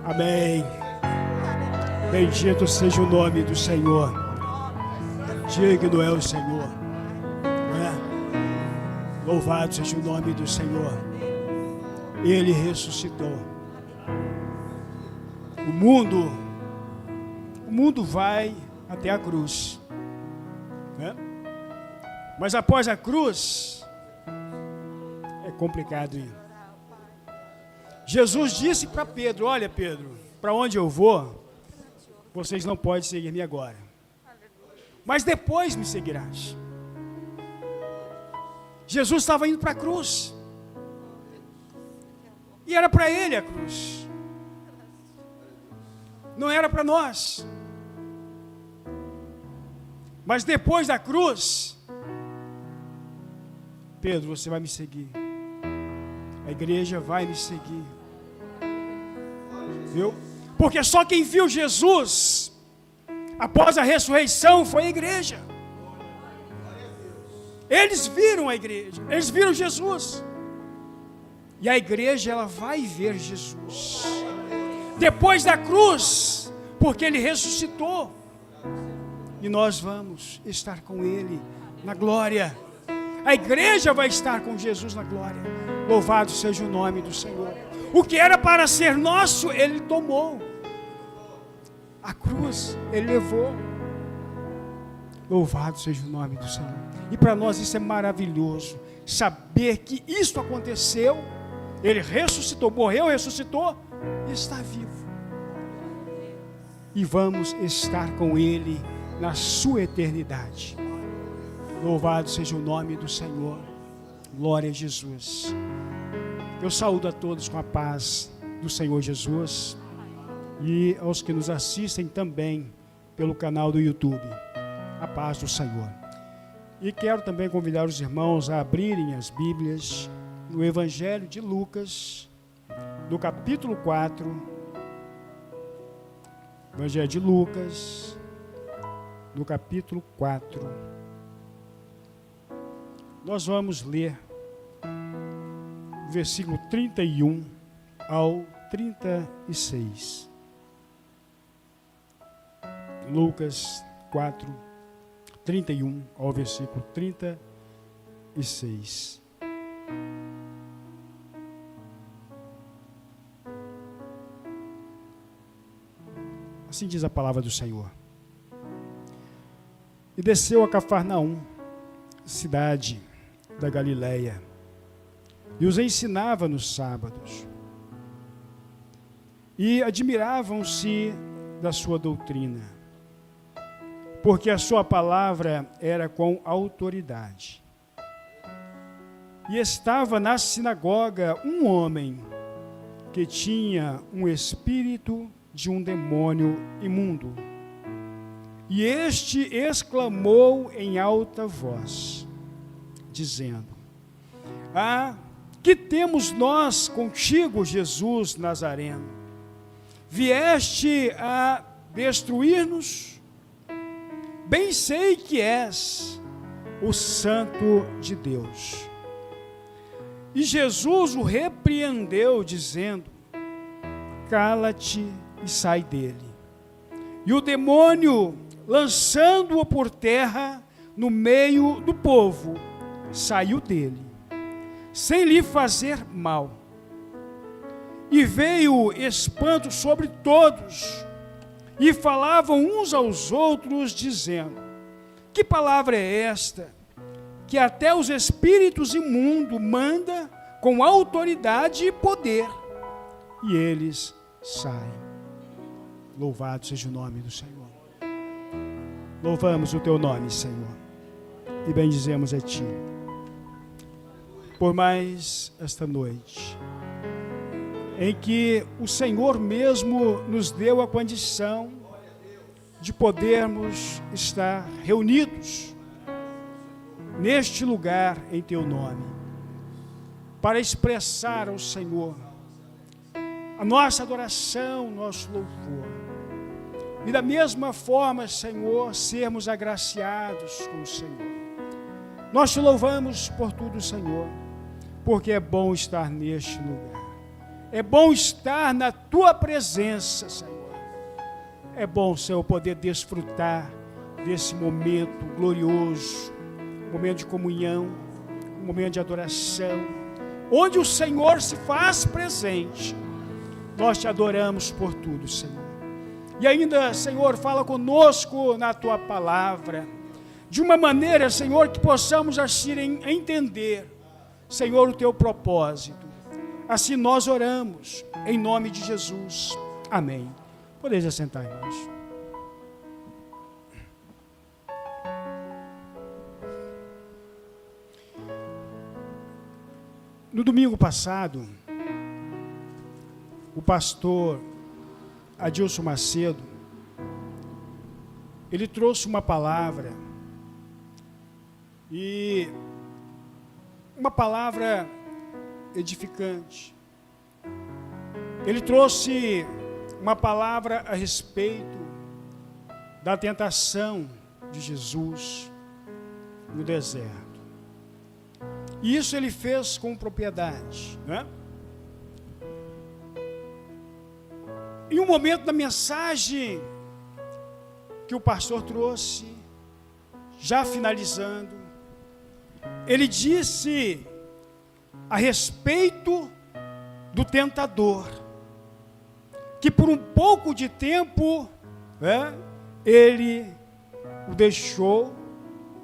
Amém. Bendito seja o nome do Senhor. Digno é o Senhor. Louvado seja o nome do Senhor. Ele ressuscitou. O mundo vai até a cruz, né? Mas após a cruz é complicado ir. Jesus disse para Pedro: olha, Pedro, para onde eu vou, vocês não podem seguir-me agora, mas depois me seguirás. Jesus estava indo para a cruz, e era para ele a cruz, não era para nós. Mas depois da cruz, Pedro, você vai me seguir, a igreja vai me seguir, viu? Porque só quem viu Jesus após a ressurreição foi a igreja. Eles viram a igreja, eles viram Jesus, e a igreja ela vai ver Jesus depois da cruz, porque ele ressuscitou, e nós vamos estar com ele na glória. A igreja vai estar com Jesus na glória. Louvado seja o nome do Senhor. O que era para ser nosso, ele tomou. A cruz, ele levou. Louvado seja o nome do Senhor. E para nós isso é maravilhoso, saber que isso aconteceu. Ele ressuscitou, morreu, ressuscitou e está vivo. E vamos estar com ele na sua eternidade. Louvado seja o nome do Senhor. Glória a Jesus. Eu saúdo a todos com a paz do Senhor Jesus e aos que nos assistem também pelo canal do YouTube. A paz do Senhor. E quero também convidar os irmãos a abrirem as Bíblias no Evangelho de Lucas, no capítulo 4. Evangelho de Lucas, no capítulo 4. Nós vamos ler o versículo 31 ao 36. Lucas 4, 31 ao versículo 36. Assim diz a palavra do Senhor. E desceu a Cafarnaum, cidade da Galileia, e os ensinava nos sábados. E admiravam-se da sua doutrina, porque a sua palavra era com autoridade. E estava na sinagoga um homem que tinha um espírito de um demônio imundo. E este exclamou em alta voz, dizendo: que temos nós contigo, Jesus Nazareno? Vieste a destruir-nos? Bem sei que és o Santo de Deus. E Jesus o repreendeu, dizendo: cala-te e sai dele. E o demônio, lançando-o por terra no meio do povo, saiu dele, sem lhe fazer mal. E veio espanto sobre todos, e falavam uns aos outros, dizendo: que palavra é esta, que até os espíritos imundos manda com autoridade e poder, e eles saem. Louvado seja o nome do Senhor. Louvamos o teu nome, Senhor, e bendizemos a ti por mais esta noite, em que o Senhor mesmo nos deu a condição de podermos estar reunidos neste lugar em teu nome, para expressar ao Senhor a nossa adoração, nosso louvor. E da mesma forma, Senhor, sermos agraciados com o Senhor. Nós te louvamos por tudo, Senhor, porque é bom estar neste lugar. É bom estar na tua presença, Senhor. É bom, Senhor, poder desfrutar desse momento glorioso, um momento de comunhão, um momento de adoração, onde o Senhor se faz presente. Nós te adoramos por tudo, Senhor. E ainda, Senhor, fala conosco na tua palavra, de uma maneira, Senhor, que possamos assim entender, Senhor, o teu propósito. Assim nós oramos, em nome de Jesus. Amém. Podeis assentar, irmãos. No domingo passado, o pastor Adilson Macedo, ele trouxe uma palavra, e uma palavra edificante. Ele trouxe uma palavra a respeito da tentação de Jesus no deserto. E isso ele fez com propriedade, né? Em um momento da mensagem que o pastor trouxe, já finalizando, ele disse a respeito do tentador, que por um pouco de tempo, né, ele o deixou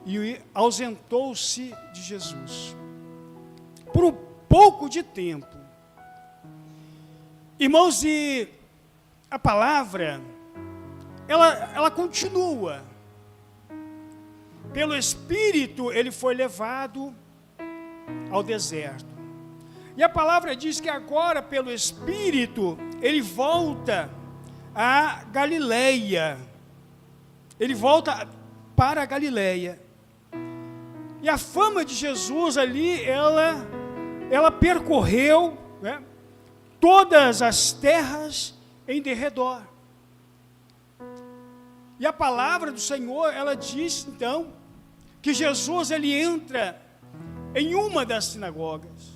e ausentou-se de Jesus. Por um pouco de tempo. Irmãos, e a palavra, ela continua. Pelo Espírito, ele foi levado ao deserto. E a palavra diz que agora, pelo Espírito, ele volta a Galileia. Ele volta para a Galileia. E a fama de Jesus ali, ela percorreu, né, todas as terras em derredor. E a palavra do Senhor, ela diz, então, que Jesus, ele entra em uma das sinagogas.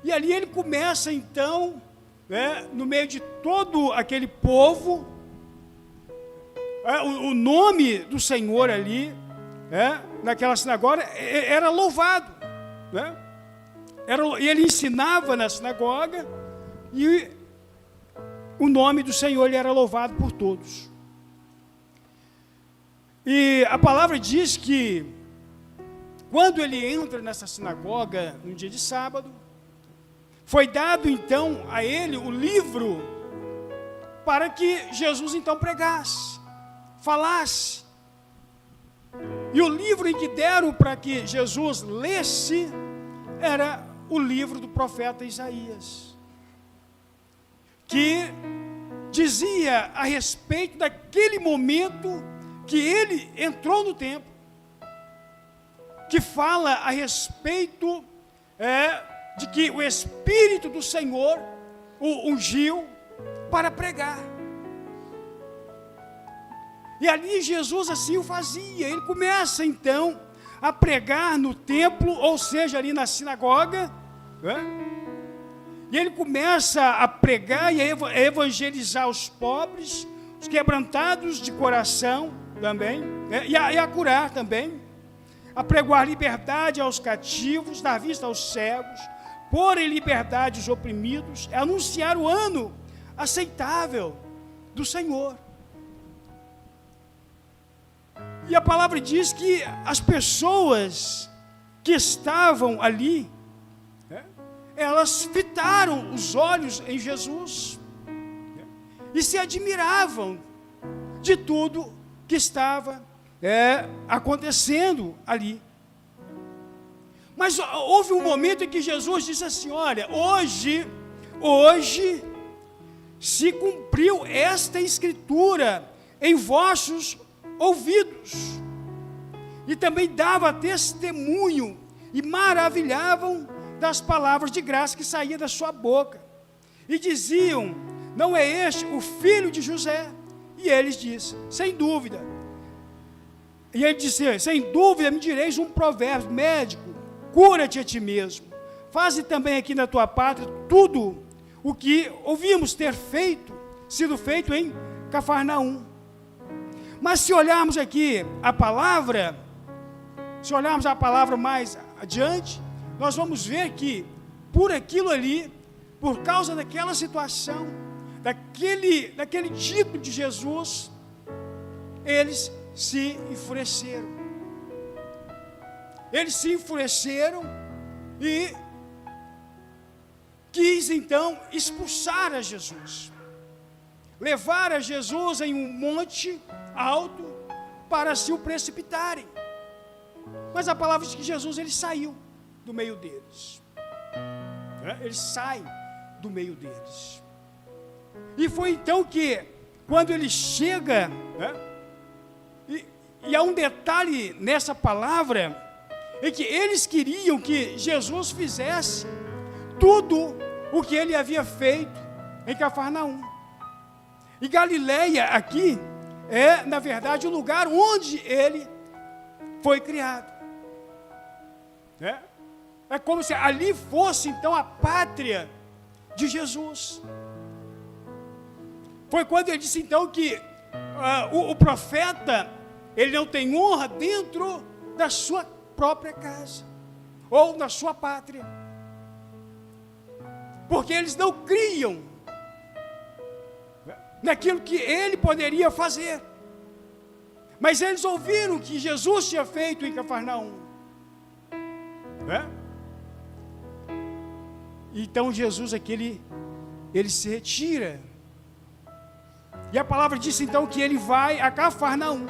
E ali ele começa, então, né, no meio de todo aquele povo, o nome do Senhor ali, naquela sinagoga, era louvado, né? E ele ensinava na sinagoga, e o nome do Senhor ele era louvado por todos. E a palavra diz que, quando ele entra nessa sinagoga, no dia de sábado, foi dado então a ele o livro, para que Jesus então pregasse, falasse. E o livro em que deram para que Jesus lesse, era o livro do profeta Isaías, que dizia a respeito daquele momento que ele entrou no templo, que fala a respeito de que o Espírito do Senhor o ungiu para pregar. E ali Jesus assim o fazia. Ele começa então a pregar no templo, ou seja, ali na sinagoga, né? E ele começa a pregar e a evangelizar os pobres, os quebrantados de coração também, né? e a curar também, a pregoar liberdade aos cativos, dar vista aos cegos, pôr em liberdade os oprimidos, anunciar o ano aceitável do Senhor. E a palavra diz que as pessoas que estavam ali, elas fitaram os olhos em Jesus, e se admiravam de tudo que estava acontecendo ali. Mas houve um momento em que Jesus disse assim: olha, hoje se cumpriu esta escritura em vossos ouvidos. E também dava testemunho e maravilhavam das palavras de graça que saía da sua boca. E diziam: não é este o filho de José? E eles dizem, sem dúvida. E ele disse, sem dúvida me direis um provérbio, médico, cura-te a ti mesmo. Faze também aqui na tua pátria tudo o que ouvimos ter sido feito em Cafarnaum. Mas se olharmos aqui a palavra, mais adiante, nós vamos ver que por aquilo ali, por causa daquela situação, daquele tipo de Jesus, eles se enfureceram. Eles se enfureceram e quis então expulsar a Jesus, levar a Jesus em um monte alto para se o precipitarem. Mas a palavra diz que Jesus ele saiu do meio deles. Ele sai do meio deles. E foi então que, quando ele chega, e há um detalhe nessa palavra, é que eles queriam que Jesus fizesse tudo o que ele havia feito em Cafarnaum. E Galileia aqui é, na verdade, o lugar onde ele foi criado. É como se ali fosse, então, a pátria de Jesus. Foi quando ele disse, então, que o profeta, ele não tem honra dentro da sua própria casa, ou na sua pátria. Porque eles não criam naquilo que ele poderia fazer. Mas eles ouviram que Jesus tinha feito em Cafarnaum. Então Jesus aqui, ele se retira. E a palavra diz então que ele vai a Cafarnaum.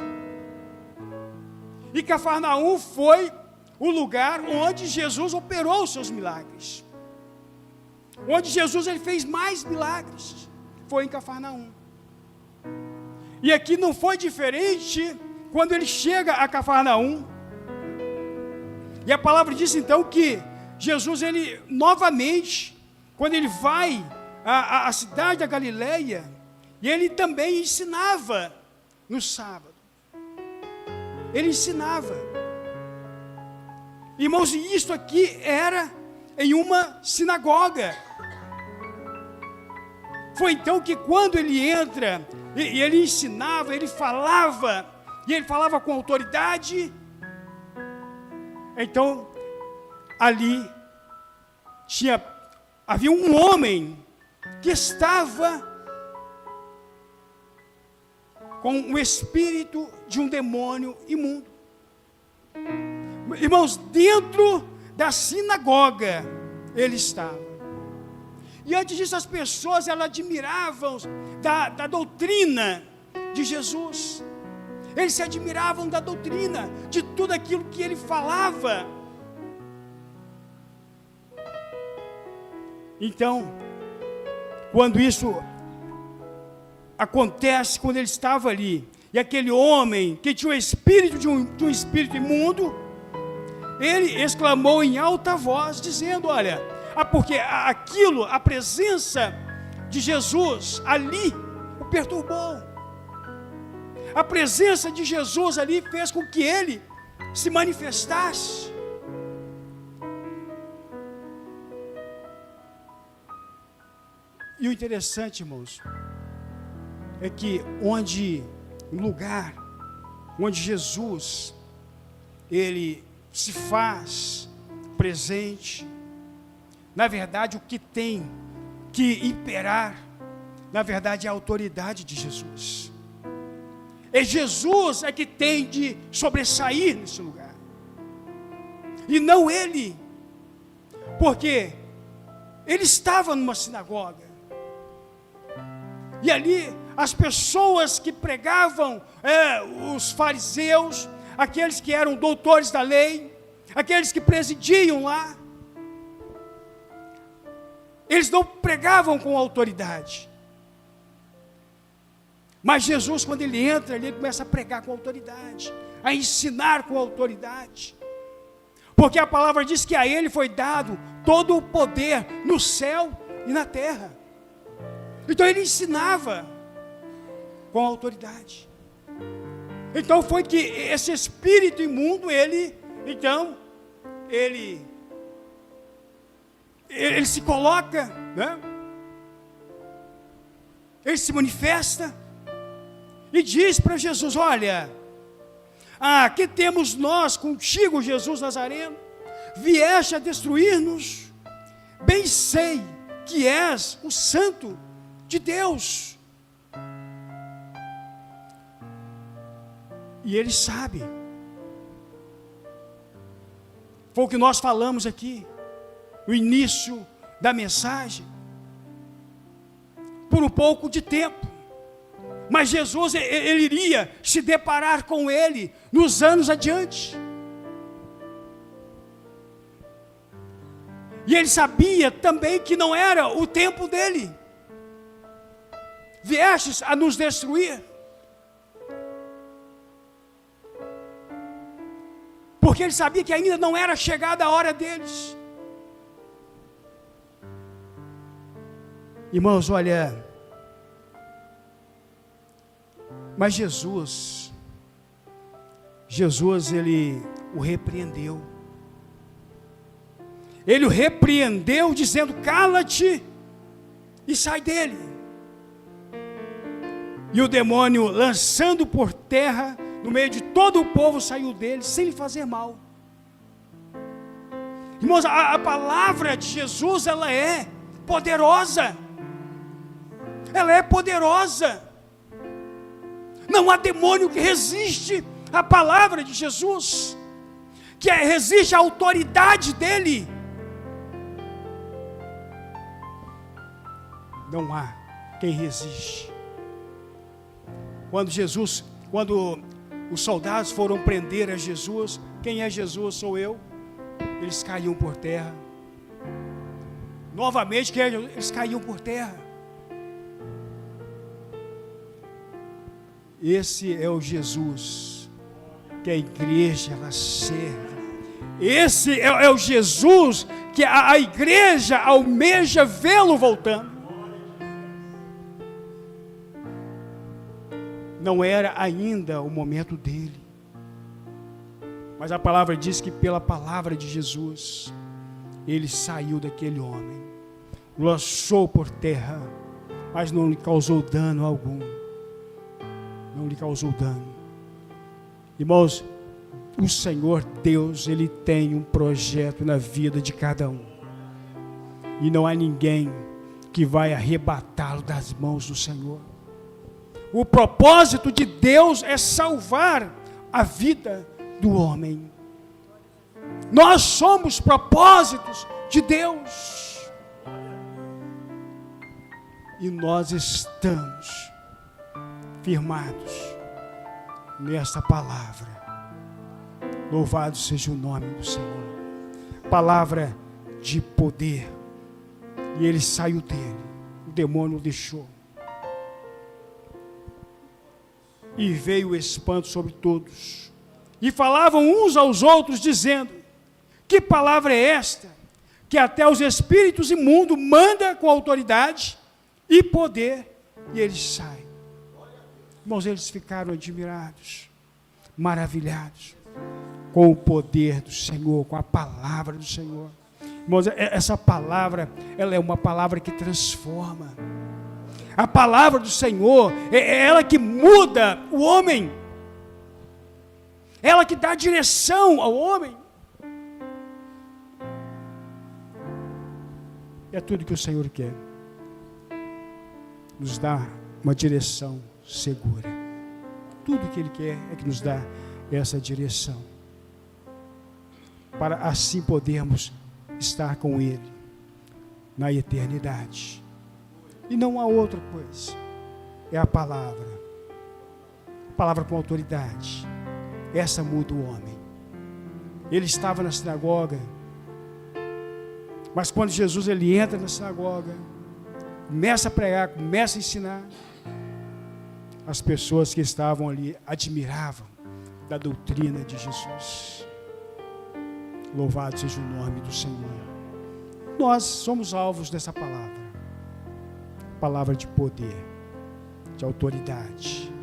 E Cafarnaum foi o lugar onde Jesus operou os seus milagres. Onde Jesus ele fez mais milagres. Foi em Cafarnaum. E aqui não foi diferente quando ele chega a Cafarnaum. E a palavra diz então que Jesus, ele novamente, quando ele vai à cidade da Galileia, e ele também ensinava no sábado. Ele ensinava. Irmãos, e isso aqui era em uma sinagoga. Foi então que quando ele entra, e ele ensinava, ele falava, e ele falava com autoridade, então, ali havia um homem que estava com o espírito de um demônio imundo. Irmãos, dentro da sinagoga ele estava. E antes disso as pessoas elas admiravam da doutrina de Jesus. Eles se admiravam da doutrina, de tudo aquilo que ele falava. Então, quando isso acontece, quando ele estava ali, e aquele homem que tinha o espírito de um espírito imundo, ele exclamou em alta voz, dizendo, olha, porque aquilo, a presença de Jesus ali, o perturbou. A presença de Jesus ali fez com que ele se manifestasse. E o interessante, irmãos, é que no lugar onde Jesus, ele se faz presente, na verdade o que tem que imperar, na verdade é a autoridade de Jesus. É Jesus que tem de sobressair nesse lugar. E não ele. Porque ele estava numa sinagoga. E ali as pessoas que pregavam, os fariseus, aqueles que eram doutores da lei, aqueles que presidiam lá, eles não pregavam com autoridade. Mas Jesus, quando ele entra, ele começa a pregar com autoridade, a ensinar com autoridade. Porque a palavra diz que a ele foi dado todo o poder no céu e na terra. Então ele ensinava com autoridade. Então foi que esse espírito imundo, ele se coloca, né? Ele se manifesta e diz para Jesus: olha, que temos nós contigo, Jesus Nazareno? Vieste a destruir-nos? Bem sei que és o Santo de Deus. E ele sabe. Foi o que nós falamos aqui no início da mensagem. Por um pouco de tempo. Mas Jesus, ele iria se deparar com ele nos anos adiante. E ele sabia também que não era o tempo dele. Viestes a nos destruir. Porque ele sabia que ainda não era chegada a hora deles. Irmãos, olha, mas Jesus, ele o repreendeu. Ele o repreendeu dizendo: cala-te e sai dele. E o demônio, lançando por terra, no meio de todo o povo, saiu dele, sem lhe fazer mal. Irmãos, a palavra de Jesus, ela é poderosa. Ela é poderosa. Não há demônio que resiste à palavra de Jesus, que resiste à autoridade dele. Não há quem resiste. Quando os soldados foram prender a Jesus, quem é Jesus? Sou eu. Eles caíam por terra. Novamente, eles caíam por terra. Esse é o Jesus que a igreja ela serve. Esse é o Jesus que a igreja almeja vê-lo voltando. Não era ainda o momento dele. Mas a palavra diz que pela palavra de Jesus, ele saiu daquele homem, lançou por terra, mas não lhe causou dano algum. Não lhe causou dano. Irmãos, o Senhor Deus, ele tem um projeto na vida de cada um. E não há ninguém que vai arrebatá-lo das mãos do Senhor. O propósito de Deus é salvar a vida do homem. Nós somos propósitos de Deus. E nós estamos firmados nesta palavra. Louvado seja o nome do Senhor. Palavra de poder. E ele saiu dele. O demônio o deixou. E veio o espanto sobre todos. E falavam uns aos outros, dizendo: que palavra é esta? Que até os espíritos imundos manda com autoridade e poder, e eles saem. Irmãos, eles ficaram admirados, maravilhados com o poder do Senhor, com a palavra do Senhor. Irmãos, essa palavra, ela é uma palavra que transforma. A palavra do Senhor é ela que muda o homem. Ela que dá direção ao homem. É tudo que o Senhor quer. Nos dá uma direção segura. Tudo que Ele quer é que nos dá essa direção. Para assim podermos estar com Ele na eternidade. E não há outra coisa. É a palavra. A palavra com autoridade. Essa muda o homem. Ele estava na sinagoga. Mas quando Jesus ele entra na sinagoga, começa a pregar, começa a ensinar, as pessoas que estavam ali admiravam da doutrina de Jesus. Louvado seja o nome do Senhor. Nós somos alvos dessa palavra. palavra de poder, de autoridade.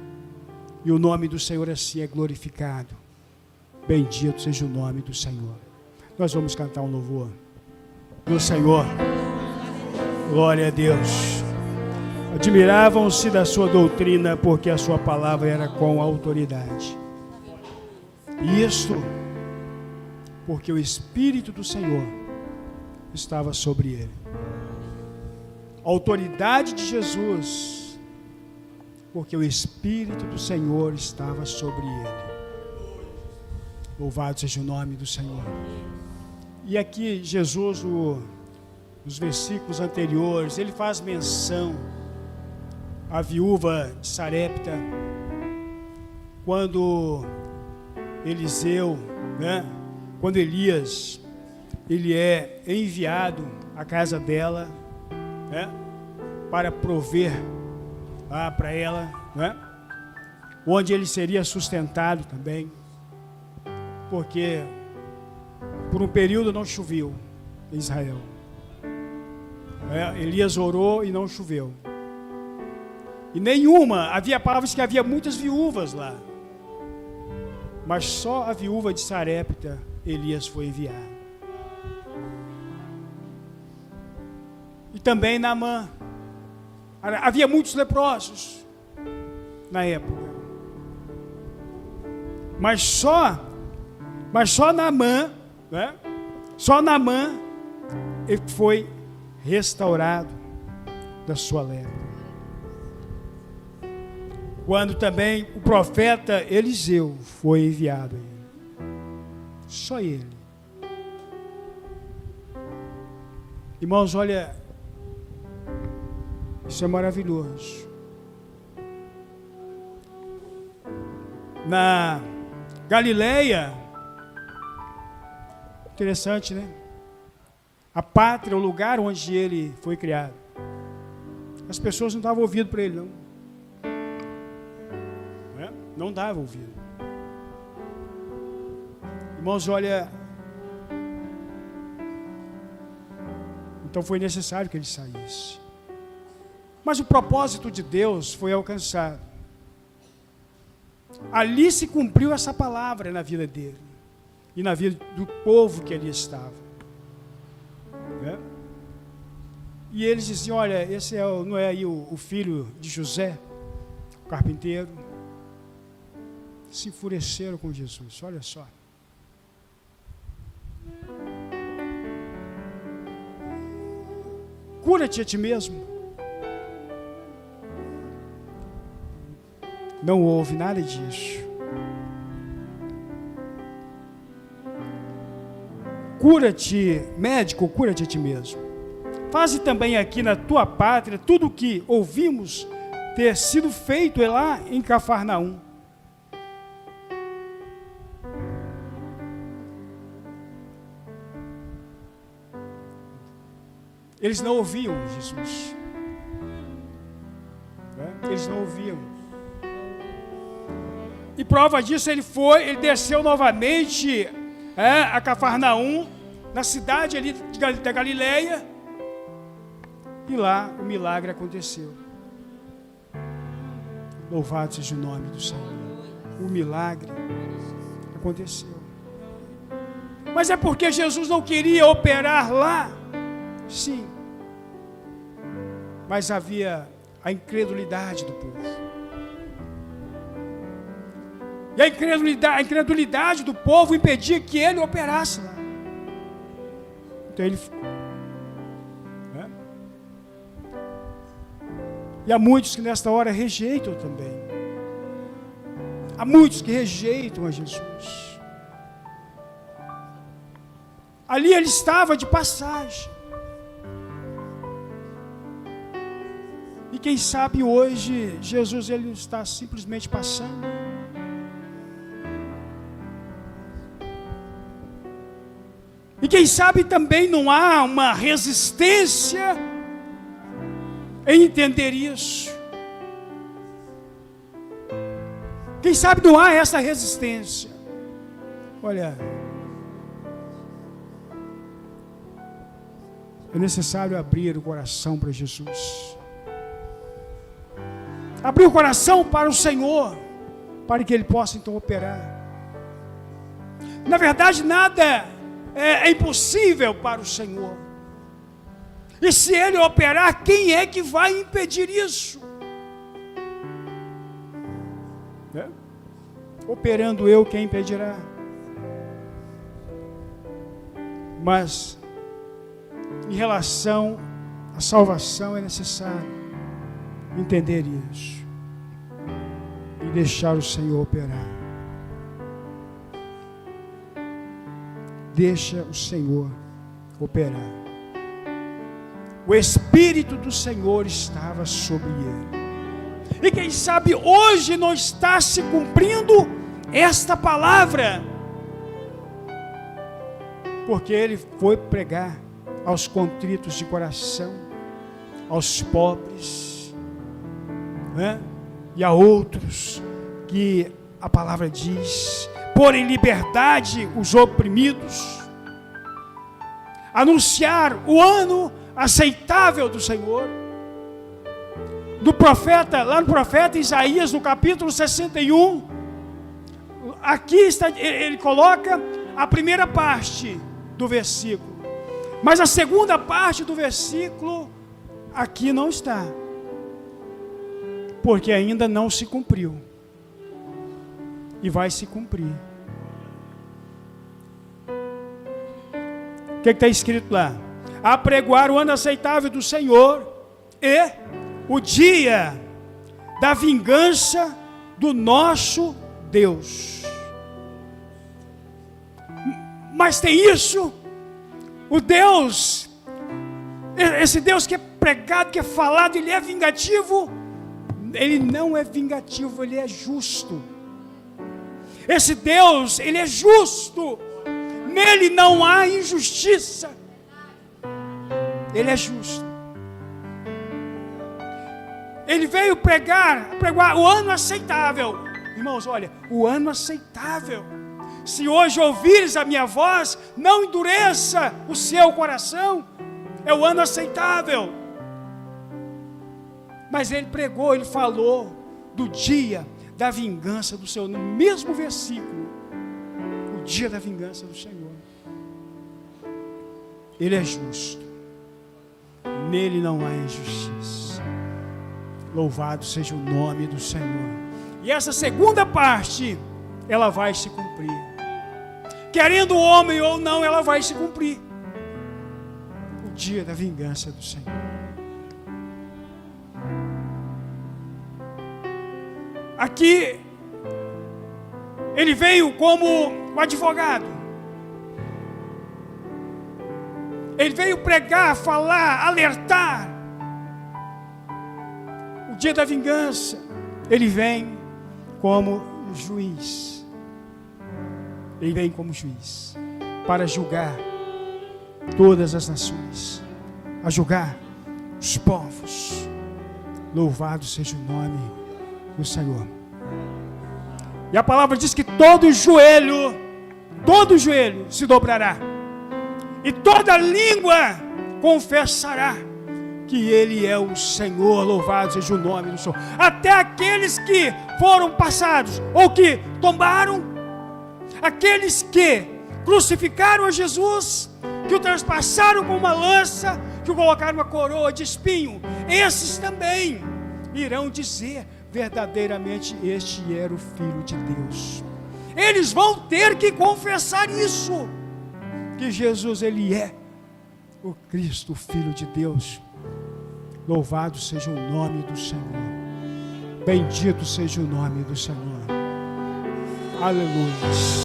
E o nome do Senhor assim é glorificado. Bendito seja o nome do Senhor. Nós vamos cantar um louvor do Senhor. Glória a Deus. Admiravam-se da sua doutrina, porque a sua palavra era com autoridade. Isto porque o Espírito do Senhor estava sobre ele. A autoridade de Jesus, porque o Espírito do Senhor estava sobre ele. Louvado seja o nome do Senhor. E aqui Jesus, nos versículos anteriores, ele faz menção à viúva de Sarepta, quando Eliseu, quando Elias, ele é enviado à casa dela, para prover para ela, onde ele seria sustentado também, porque por um período não choveu em Israel. Elias orou e não choveu. E havia palavras que havia muitas viúvas lá, mas só a viúva de Sarepta Elias foi enviado. E também Naamã. Havia muitos leprosos na época, mas só Naamã, só Naamã ele foi restaurado da sua lepra. Quando também o profeta Eliseu foi enviado a ele. Só ele. Irmãos, olha, isso é maravilhoso. Na Galileia, interessante, né? A pátria, o lugar onde ele foi criado. As pessoas não davam ouvido para ele, não. Não davam ouvido. Irmãos, olha, então foi necessário que ele saísse. Mas o propósito de Deus foi alcançado. Ali se cumpriu essa palavra na vida dele e na vida do povo que ali estava. E eles diziam: olha, esse não é aí o filho de José, o carpinteiro. Se enfureceram com Jesus, olha só. Cura-te a ti mesmo. Não houve nada disso. Cura-te, médico, cura-te a ti mesmo. Faze também aqui na tua pátria tudo o que ouvimos ter sido feito lá em Cafarnaum. Eles não ouviam Jesus. Eles não ouviam. E prova disso, ele desceu novamente a Cafarnaum, na cidade ali da Galileia, e lá o milagre aconteceu. Louvado seja o nome do Senhor. O milagre aconteceu. Mas é porque Jesus não queria operar lá? Sim. Mas havia a incredulidade do povo. E a incredulidade do povo impedia que ele operasse lá. Então ele ficou. E há muitos que nesta hora rejeitam também. Há muitos que rejeitam a Jesus. Ali ele estava de passagem. E quem sabe hoje Jesus ele está simplesmente passando. E quem sabe também não há uma resistência em entender isso. Quem sabe não há essa resistência. Olha, é necessário abrir o coração para Jesus. abrir o coração para o Senhor, para que Ele possa então operar. Na verdade, nada é impossível para o Senhor. E se Ele operar, quem é que vai impedir isso? Operando eu, quem impedirá? Mas, em relação à salvação, é necessário entender isso e deixar o Senhor operar. Deixa o Senhor operar. O Espírito do Senhor estava sobre ele. E quem sabe hoje não está se cumprindo esta palavra, porque ele foi pregar aos contritos de coração, aos pobres, né? E a outros que a palavra diz, pôr em liberdade os oprimidos, anunciar o ano aceitável do Senhor. Do profeta, lá no profeta Isaías, no capítulo 61, aqui está, ele coloca a primeira parte do versículo, mas a segunda parte do versículo aqui não está, porque ainda não se cumpriu, e vai se cumprir. O que está escrito lá? Apregoar o ano aceitável do Senhor e o dia da vingança do nosso Deus. Mas tem isso, o Deus, esse Deus que é pregado, que é falado, ele é vingativo? Ele não é vingativo, ele é justo. Esse Deus, ele é justo, nele não há injustiça, ele é justo. Ele veio pregar o ano aceitável. Irmãos, olha, o ano aceitável. Se hoje ouvires a minha voz, não endureça o seu coração. É o ano aceitável. Mas ele pregou, ele falou do dia da vingança do Senhor. No mesmo versículo, o dia da vingança do Senhor. Ele é justo. Nele não há injustiça. Louvado seja o nome do Senhor. E essa segunda parte, ela vai se cumprir. Querendo o homem ou não, ela vai se cumprir. O dia da vingança do Senhor. Aqui, ele veio como um advogado. Ele veio pregar, falar, alertar. Dia da vingança, ele vem como juiz. Ele vem como juiz para julgar todas as nações, a julgar os povos. Louvado seja o nome do Senhor. E a palavra diz que todo joelho se dobrará, e toda língua confessará que Ele é o Senhor. Louvado seja o nome do Senhor. Até aqueles que foram passados, ou que tombaram, aqueles que crucificaram a Jesus, que o transpassaram com uma lança, que o colocaram uma coroa de espinho, esses também irão dizer, verdadeiramente este era o Filho de Deus. Eles vão ter que confessar isso, que Jesus, Ele é o Cristo, o Filho de Deus. Louvado seja o nome do Senhor. Bendito seja o nome do Senhor. Aleluia.